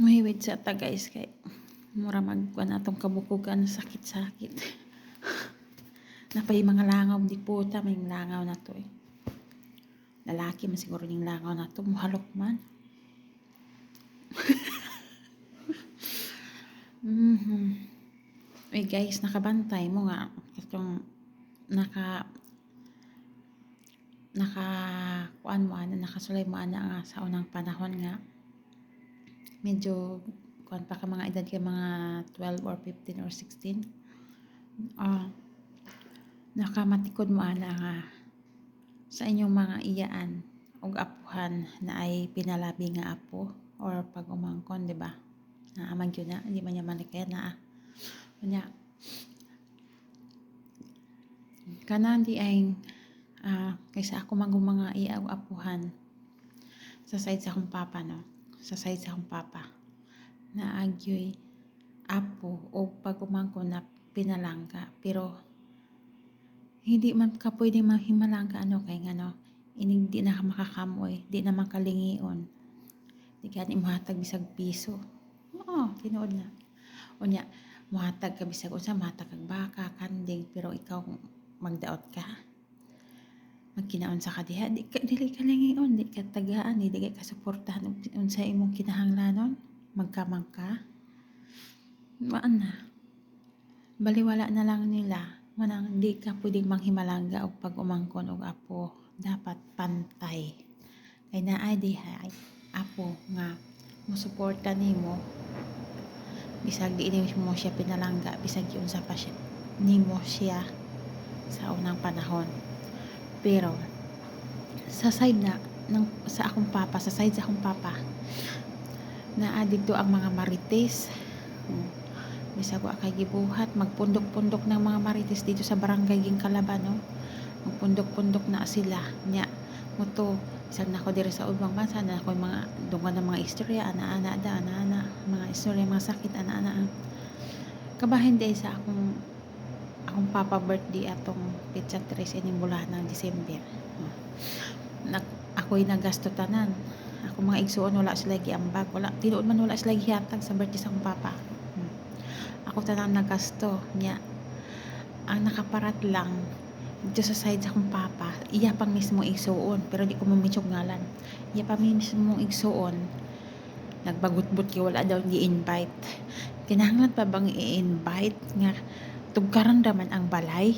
Mahiwid sa ta guys kay mura magkuan atong kabukugan sakit-sakit. Napay mga langaw di puta may langaw na to eh. Lalaki man siguro ning langaw na to muhalok man. Uy guys, nakabantay mo nga itong kuan mo ana nakasulay mo ana nga sa unang panahon nga medyo kuan pa ka mga edad kay mga 12 or 15 or 16. Nakamatikod mo ana nga sa inyong mga iyaan og apuhan na ay pinalabi nga apo or pag umangkon, di ba? Naaman yun na, hindi man niya malikaya na Kanya, kanan di ay kaysa ako mga iya og apuhan sa side sa akong papa, no? Sa side sa akong papa na agyoy apo o pag umangkon na pinalangka pero hindi man ka pwede mahimalangka kay ngano inig di na makakamoy, di na makalingion, di ka ni mahatag bisag piso. Oo, tinuod na unya muhatag ka bisag unsa mahatag kag baka kanding pero ikaw magdaot ka magkinaon sa ka diha dili ka lingion, di ka tagaan, di ka suportahan unsa imong kinahanglanon magkamang ka maan na baliwala na lang nila manang di ka pwedeng manghimalangga og pag umangkon og apo dapat pantay kay naay diha apo nga musuporta nimo bisag di mo siya pinalangga bisag unsa pa siya nimo siya sa unang panahon. Pero sa side na sa akong papa, sa side sa akong papa naa dito ang mga marites. Bisag wa kay gibuhat magpundok-pundok ng mga marites dito sa barangay Gingkalaban, no? Magpundok-pundok na sila nya moto isang nako diri sa ubang bansa na ako mga dungan ng mga istorya ana-ana mga istorya mga sakit ana-ana kabahin day sa akong papa birthday atong petsa 3 ining bulan ng December. Ako'y nagasto tanan. Ako mga igsuon wala sila giambag, wala tinuod man wala sila gihatag sa birthday sa akong papa. Ako tanang nagasto nya ang nakaparat lang dito sa side sa akong papa iya pang mismo igsuon pero di ko mamitsog ngalan iya pa mismo igsuon nagbagutbot kay wala daw gi-invite kinahanglan pa bang i-invite nga tugkaran raman ang balay,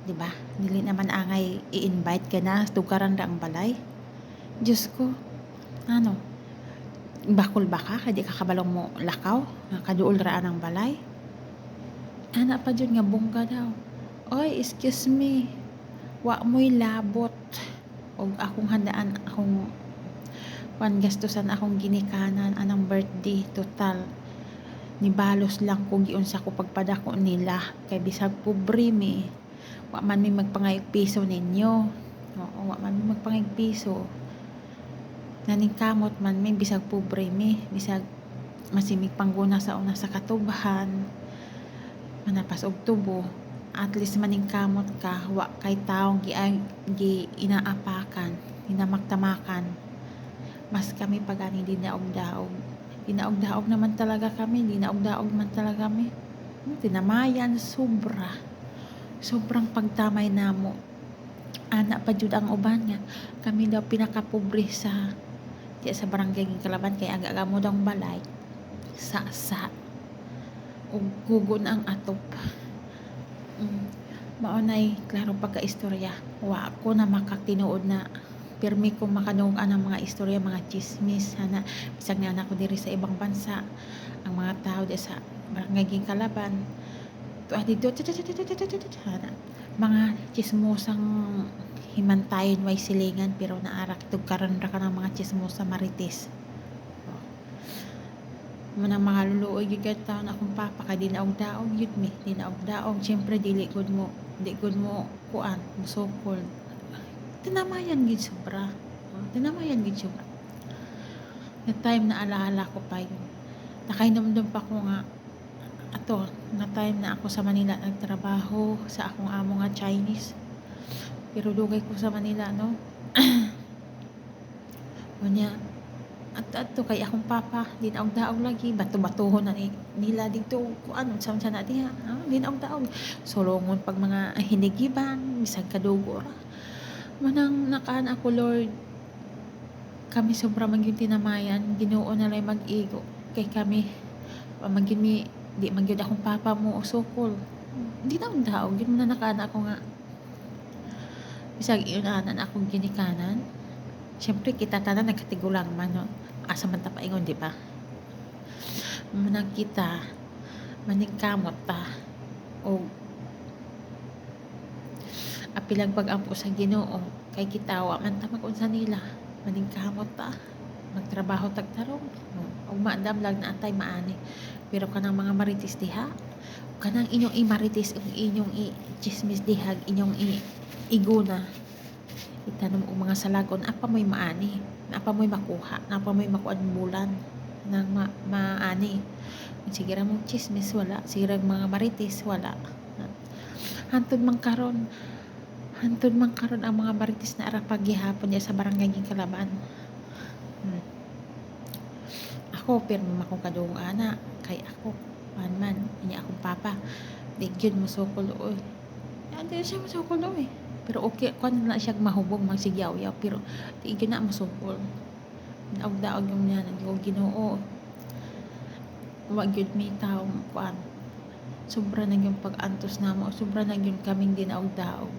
di ba? Dili naman angay i-invite ka na tugkaran ra ang balay. Diyos ko ano bakol ba ka kay di ka kabalong mo lakaw nga kaduol ra ang balay ana pa dyan nga bongga daw oy excuse me wa mo'y labot og akong handaan akong gastusan akong ginikanan anang birthday total ni balos lang kung giunsa ko pagpadako nila kay bisag pobre mi wa man mi magpangayog piso ninyo. Oo, wa man mi magpangayog piso naning kamot man mi bisag pobre mi bisag masimig pangguna sa una sa katubhan manapas og tubo at least maning kamot ka wa kay taong gi inaapakan inamaktamakan mas kami pagani dinaog-daog naman talaga kami dinaog-daog man talaga kami tinamayan sobrang pagtamay namo ana pa jud ang uban nga kami daw pinakapobre sa barangay Gingkalaban kay aga mo daw balay sa ug gugon ang atop. Maunay klaro pagka-istorya wa ako na makatinuod na pirmi ko makanuog ang mga istorya mga chismis ana bisag na anak ko diri sa ibang bansa ang mga tao di sa barangay Gingkalaban dito mga chismosang himantayon way silingan pero naarak tugkaran ra ka ng mga chismosa marites manang mga luluoy gyud taon akong papa kay dinaog-daog yun mi dinaog-daog syempre dili gud mo kuan musukol tinamayan gid sobra na time na alaala ko pa yun nakainomdom pa ko nga ato na time na ako sa Manila nagtrabaho sa akong amo nga Chinese pero dugay ko sa Manila no Unya at kay akong papa di daog lagi bato-batohon na nila dito kuan unsa na diha di daog sulungon pag mga hinigiban bisag kadugo ra manang nakaan ako Lord kami sobra man gyud tinamayan Ginoo na lay mag-igo kay kami magin mi di man gyud akong papa mo usokol di daog gyud na nakaan ako nga bisag iunanan akong ginikanan. Siyempre kita tanan nagkatigulang man no. Asa man ta paingon di ba? Manang kita maningkamot ta o apilang pag-ampo sa Ginoo kay kita wa man ta mag-unsa nila maningkamot ta magtrabaho tagtarong ug maandam lang na antay maani pero kanang mga marites diha kanang inyong imarites ug inyong i-chismis diha inyong iguna itanom og mga salagon apa mo'y maani apa mo'y makuha apa mo'y makuan bulan nang maani sige ra mong chismis wala sige ra mga marites wala hantod man karon ang mga marites na ara paghihapon diya sa barangay Kalaban. Ako pirmi akong kadung ana kay ako man inya akong papa di gyud musukol oy adi siya musukol oy pero okay kuan na siya mahubog magsigyaw-yaw pero di gyud na masukol daog-daog yung niya nag Ginoo wa gyud mi tawo kuan sobra na yung pag-antos namo sobra na yung kaming dinaog-daog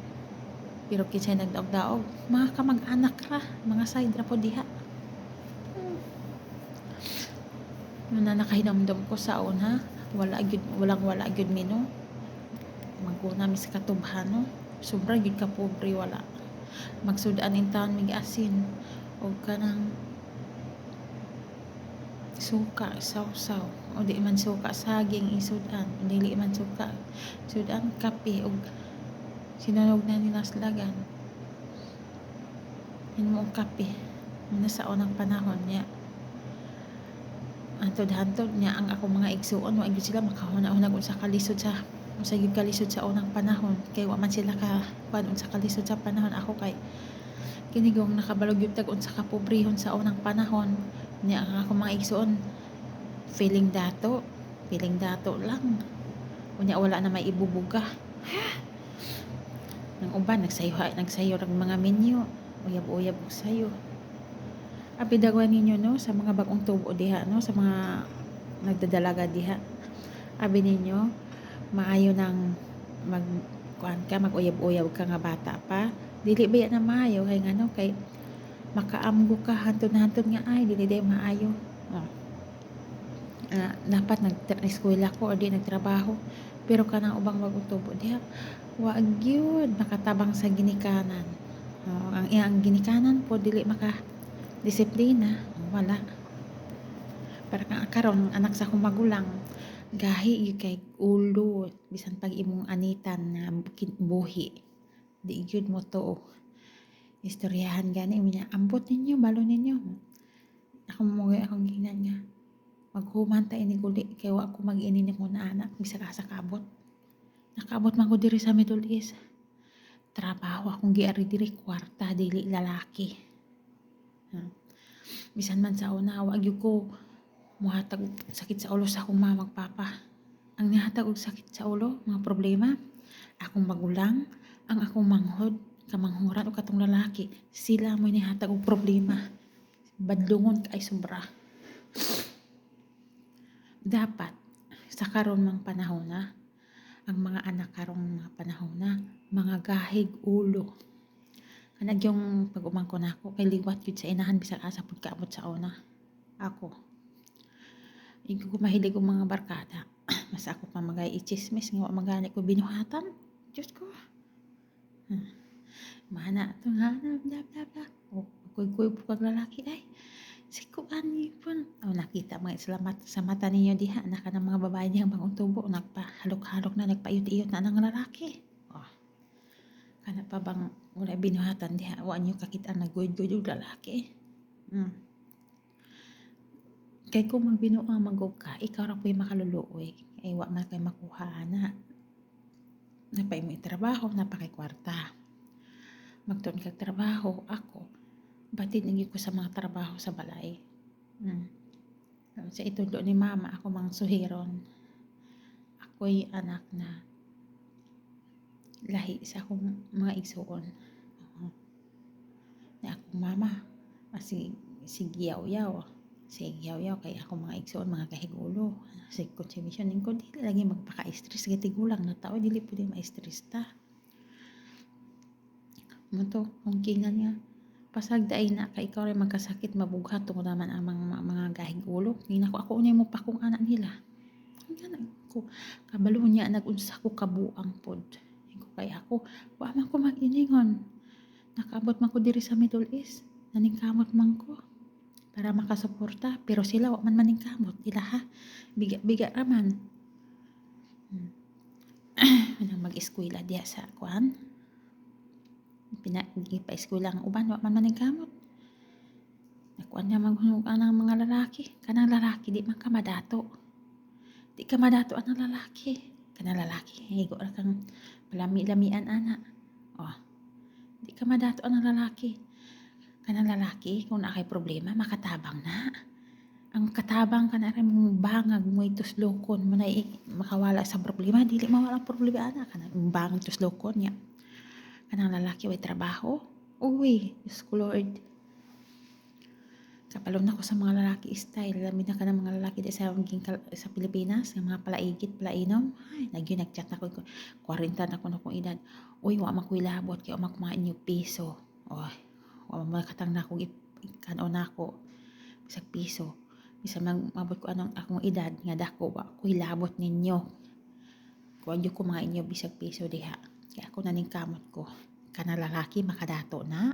pero kinsay nagdaog-daog mga kamag-anak ra mga side ra po diha na nakahinamdom ko sa una wala gyud mino maguna mi sa katubhano sobra gyud ka pobre wala magsud-an in taon mig asin og kanang suka saw-saw o di man suka saging isud-an dili man suka sud-an kape og sinanog na nila slagan mo kape na sa unang panahon niya hantod niya ang ako mga igsuon wa gyud sila makahuna-hunag unsa kalisod sa gyud kalisod sa unang panahon kay wa man sila ka kuan unsa kalisod sa panahon ako kay kinigong nakabalog gyud tag unsa ka pobrehon sa unang panahon niya ang ako mga igsuon feeling dato lang unya wala na may ibubuga nang uban nagsayo rag mga menu uyab-uyab og sayo abi dagwan ninyo no sa mga bagong tubo diha no sa mga nagdadalaga diha abi ninyo maayo nang mag-uyab-uyab ka nga bata pa dili ba na maayo kay ngano kay makaamgo ka hantod nga ay dili day maayo dapat nag-eskwela ko o di nagtrabaho pero kanang ubang bagong tubo diha wa gyud makatabang sa ginikanan ang iyang ginikanan po dili maka disiplina wala para kang karon anak sa akong magulang gahi gyud kay ulo bisan pag imong anitan nga buhi di gyud mo to istoryahan gani niya ambot ninyo balo ninyo akong ginan nga maghuman ta ini guli kay wa ako mag-ini ni muna anak bisag asa kaabot nakaabot man ko diri sa Middle East trabaho akong giari diri kwarta dili lalaki bisan man sa una wa gyud ko muhatag sakit sa ulo sa akong mama papa ang nihatag og sakit sa ulo mga problema akong magulang ang akong manghod kamanghuran o katong lalaki sila mo nihatag og problema badlungon kay sobra dapat sa karon mang panahon na ang mga anak karong mga panahon na mga gahig ulo kanag yung pag-umangkon ako kay liwat yun sa inahan bisag asa pud kaabot sa una ako hindi ko mahilig og mga barkada mas ako pa magay i-chismis nga wa magani ko binuhatan Diyos ko mana to hana bla bla bla kuy pag lalaki ay sikuan ni pun nakita mga salamat sa mata ninyo diha naka ng mga babae dihang bagong tubo nagpahalok-halok na nagpaiyot-iyot na ng lalaki kana pa bang wala binuhatan diha wa nyo kakita naggoy-goy og lalaki kay kung magbinuang magog ka ikaw ra po'y makaluluoy ay wa man kay makuha na napay mo trabaho napakay kwarta magtuon kag trabaho ako batid lagi ko sa mga trabaho sa balay. Sa itulo ni mama ako mang suhiron. Ako'y anak na lahi sa akong mga igsuon. Na akong mama si Giyaw-yaw. Si Giyaw-yaw kay ako mga igsuon mga kahigulo. Si konsumisyon ko dili lagi magpaka-stress kay tigulang na tao dili pwede ma-stress ta. Mo to kung kingan nga pasagdaay na kay ikaw rin magkasakit mabughat tungod naman ang mga gahig-ulo. Ngina ko ako unya mo pa kung anak nila. Ko kabalo niya nagunsa ko kabuang pod. Ko kay ako wa man ko mag-iningon. Nakaabot man ko diri sa Middle East. Naningkamot man ko para makasuporta pero sila wa man maningkamot ila ha. Biga raman. Anang mag-eskwela diha sa kuan. Pa-eskwela ang uban wa man maningkamot. Nakuan niya anang mga lalaki. Kanang lalaki di man ka madato. Di ka madato anang lalaki. Kanang lalaki higo ra kang palami-lamian ana. Di ka madato anang lalaki. Kanang lalaki kung nakay problema makatabang na. Ang katabang ka na rin mong bangag mo ituslokon mo na makawala sa problema dili mawala ang problema ana kanang bangag tuslokon niya. Kanang lalaki way trabaho. Uy, Diyos ko Lord. Kapalon ako sa mga lalaki style. Lamin na ka ng mga lalaki sa Pilipinas. Yung mga palaigit, palainom. Ay, nag-chat ako. 40 na ako na kong edad. Uy, wa makuilabot. Kaya umakumain yung piso. Uy, wa makatang na ako. Ikano na ako. Bisag piso. Bisa mabot ko anong akong edad. Nga dako, wa kuilabot ninyo. Kuwan ko mga inyo bisag piso diha. Kaya ako naningkamot ko. Kana lalaki makadato na.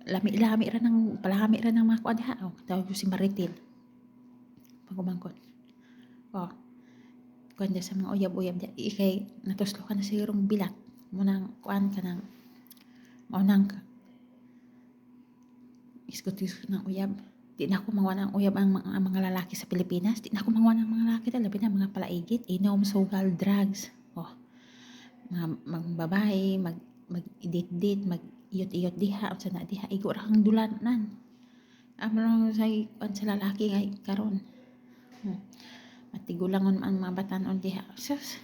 Lami-lami ra ng mga kuan diha. Tawag ko si Maritil. Pagumangkot. Kuan diya sa mga uyab-uyab diha. Ikay natuslo ka na sigurong bilat. Munang kuan ka ng maunang iskot-iskot ng uyab. Di na ako mawa ng uyab ang mga lalaki sa Pilipinas. Di na ako mawa ng mga lalaki. Labi na mga palaigit. Inom, sugal, drugs. Mga babae, mag-date-date, mag-iyot-iyot diha. Sa na diha. Igo ra kang dulanan. Amang sa lalaki ngay karon. Matigulangon ang mga batanon diha. Sus.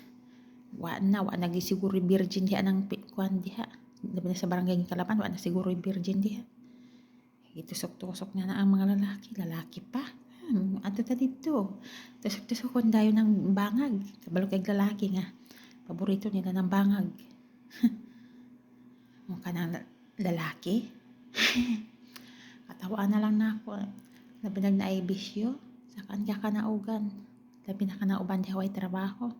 Wa na siguro virgin diha nang kuan diha. Labi na sa barangay Kalapan, wa na siguro virgin diha. Itusok-tusok na ang mga lalaki pa. Ato ta dito. Tusok-tusok dayon ng bangag. Kabalo kay lalaki nga. Paborito nila ng bangag. Mukha ng lalaki. Katawaan na lang na ako. Labi na ay bisyo. Sakan ka kanaugan. Labi na kanauban di haway trabaho.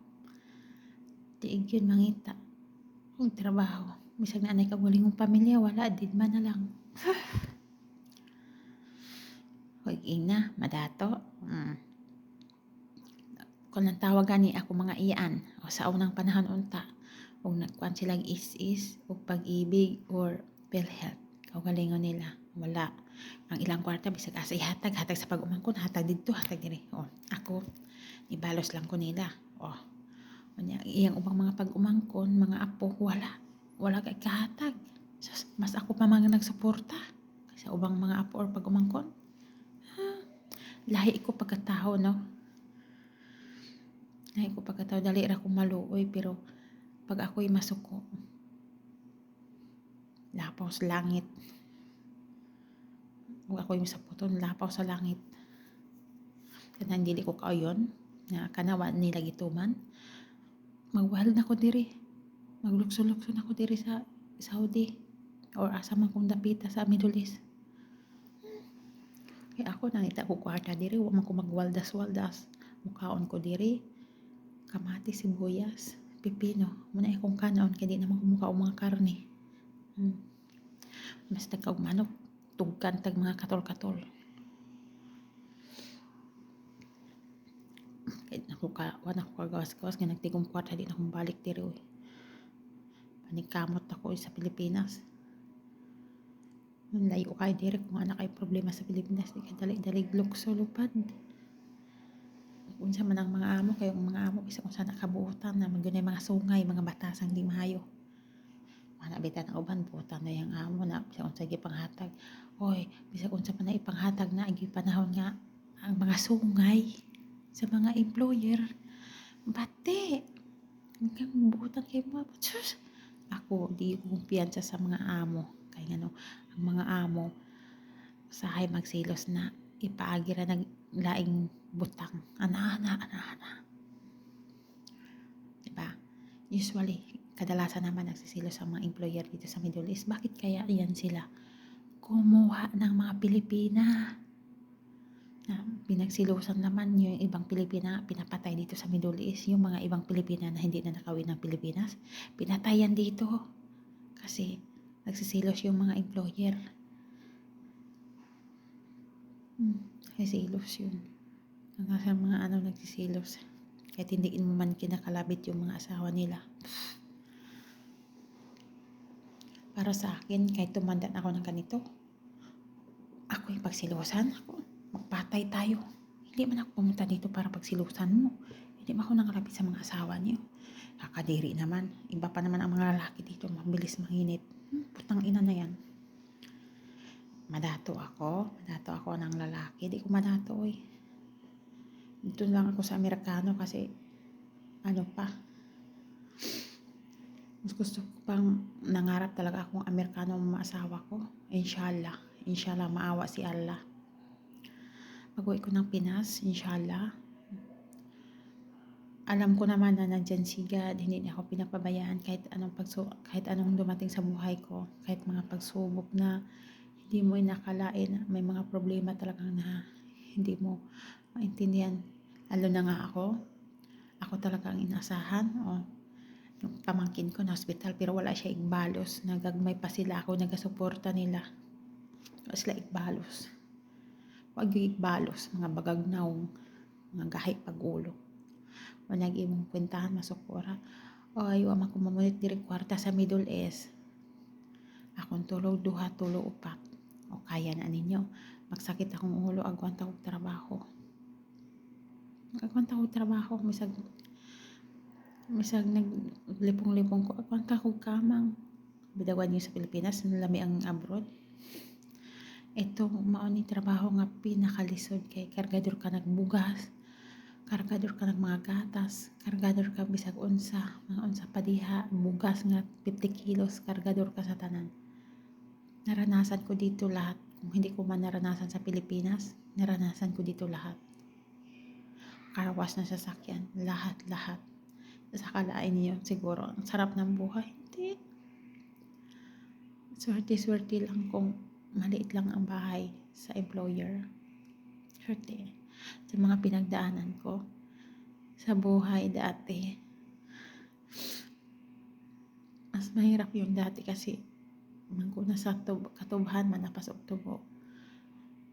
Diig yun mangita. Kung trabaho. Misag na anay kagulingong pamilya. Wala. Din man na lang. Hoy ina. Madato. Kung lang tawagan ni ako mga iyaan. O sa unang panahon unta. O nagkuhan silang is-is. O pag-ibig. Or PhilHealth. Kaugalingon nila. Wala. Ang ilang kwarta bisag asa ihatag sa pag-umangkon hatag dito hatag diri. Ako ibalos lang ko nila. Iyang ubang mga pag-umangkon mga apo wala kay kahatag. Mas ako pa mga nagsuporta sa ubang mga apo or pag-umangkon. Lahi ko pagkatao no. Lahi ko pagkatao dali ra ko maluoy pero pag ako'y masuko lapaw sa langit. Huwag ako yung sa puton, lapaw sa langit. Kanang dili ko kauyon, nga kanawa nila gituman. Magwahal na ko diri. Maglukso-lukso na ko diri sa Saudi. Or asa man kong dapita sa Middle East. Kaya ako nangita ko kwarta diri, huwag man ko magwaldas-waldas. Mukaon ko diri. Kamati, sibuyas, pipino. Muna akong kanaon, kaya di naman kumukha o mga karne. Mas nagkaog manok. Tugkan tag mga katol-katol. Kahit wala ko kagawas-gawas nga nagtigong kwarta di na akong balik diri. Panigkamot ako sa Pilipinas. Layo kayo diri kung anak ay problema sa Pilipinas. Di ka dali-dalig lukso lupad. Kung sa man ang mga amo, kayo ang mga amo isa kung sa nakabuutan na magunay mga sungay, mga batasang di mahayo. Manabitan ang uban, buutan na yung amo na siya kung sige panghatag. Hoy, bisag unsa pa na ipanghatag na agi panahon nga ang mga sungay sa mga employer. Bati, hanggang butan kay mo. Sus! Ako, di ko kumpiyansa sa mga amo. Kaya nga no, ang mga amo, usahay magsilos na ipaagi ra ng laing butang. Ana. Diba? Usually, kadalasan naman nagsisilos sa mga employer dito sa Middle East. Bakit kaya yan sila? Kumuha ng mga Pilipina. Na pinagsilusan naman yung ibang Pilipina pinapatay dito sa Middle East. Yung mga ibang Pilipina na hindi na nakawin ng Pilipinas, pinatayan dito. Kasi nagsisilos yung mga employer. Nagsisilos yun. Hanggang sa mga nagsisilos. Kahit hindi mo man kinakalabit yung mga asawa nila. Para sa akin, kahit tumanda na ako ng ganito, ako yung pagsilusan, magpatay tayo. Hindi man ako pumunta dito para pagsilusan mo. Hindi man ako nangalapit sa mga asawa niyo. Kakadiri naman. Iba pa naman ang mga lalaki dito, mabilis manginit. Putang ina na yan. Madato ako ng lalaki. Di ko madato eh. Dito lang ako sa Amerikano kasi mas gusto ko pang nangarap talaga akong Amerikano ang mga asawa ko. Inshallah maawa si Allah. Pag-uwi ko ng Pinas, inshallah. Alam ko naman na nandyan si God, hindi niya ako pinapabayaan kahit anong dumating sa buhay ko, kahit mga pagsubok na hindi mo inakalain, may mga problema talagang na hindi mo maintindihan. Lalo na nga ako talaga ang inasahan. Yung pamangkin ko na hospital pero wala siya igbalos, nagagmay pa sila ako, nagasuporta nila. Sila igbalos. Wag yung igbalos, mga bagagnaw, mga gahay pagulo. Wanag imong kwentahan masukura. Ayaw man kumamunit diri kwarta sa Middle East. Akong tulog 2, tulog 4. O kaya na ninyo. Magsakit akong ulo, agwanta kong trabaho. Misag naglipong-lipong ko, agwanta kong kamang. Bidawan niyo sa Pilipinas, nalami ang abroad. Ito, mauni trabaho nga pinakalisod kay kargador ka nagbugas, kargador ka ng mga gatas, kargador ka bisag unsa pa diha, bugas nga 50 kilos, kargador ka sa tanan. Naranasan ko dito lahat. Kung hindi ko man naranasan sa Pilipinas, naranasan ko dito lahat. Karawas na sasakyan, lahat. Sa kalain niyo, siguro, ang sarap ng buhay. Hindi. Swerte lang kung maliit lang ang bahay sa employer. Swerte. Sa mga pinagdaanan ko sa buhay dati, mas mahirap yung dati kasi mangkuna sa katubhan manapasok tubo.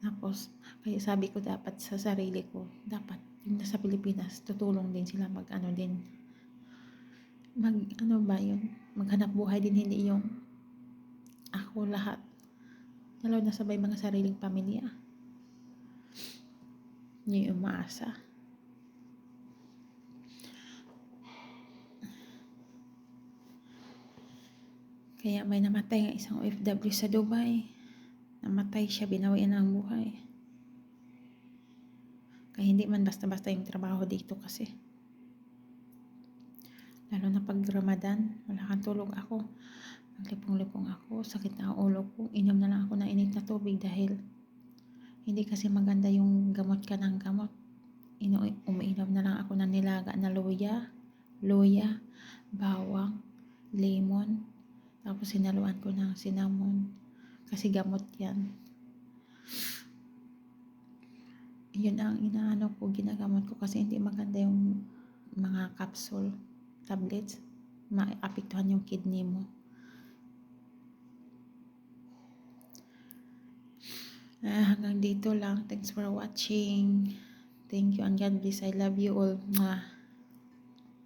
Tapos, kaya sabi ko dapat sa sarili ko, dapat yung nasa Pilipinas, tutulong din sila maghanap buhay din, hindi yung ako lahat. Lalo na sabay mga sariling pamilya. Hindi umaasa. Kaya may namatay ng isang OFW sa Dubai. Namatay siya, binawian ang buhay. Kaya hindi man basta-basta yung trabaho dito kasi. Lalo na pag Ramadan, wala kang tulog ako. Naglipong-lipong ako, sakit na ang ulo ko. Inom na lang ako ng init na tubig dahil hindi kasi maganda yung gamot ka ng gamot. Umiinom na lang ako ng nilaga na luya, bawang, lemon. Tapos sinaluan ko ng cinnamon. Kasi gamot yan. Yun ang ginagamot ko kasi hindi maganda yung mga capsule, tablets. Maapektuhan yung kidney mo. Hanggang dito lang. Thanks for watching. Thank you and God bless. I love you all. Mwah.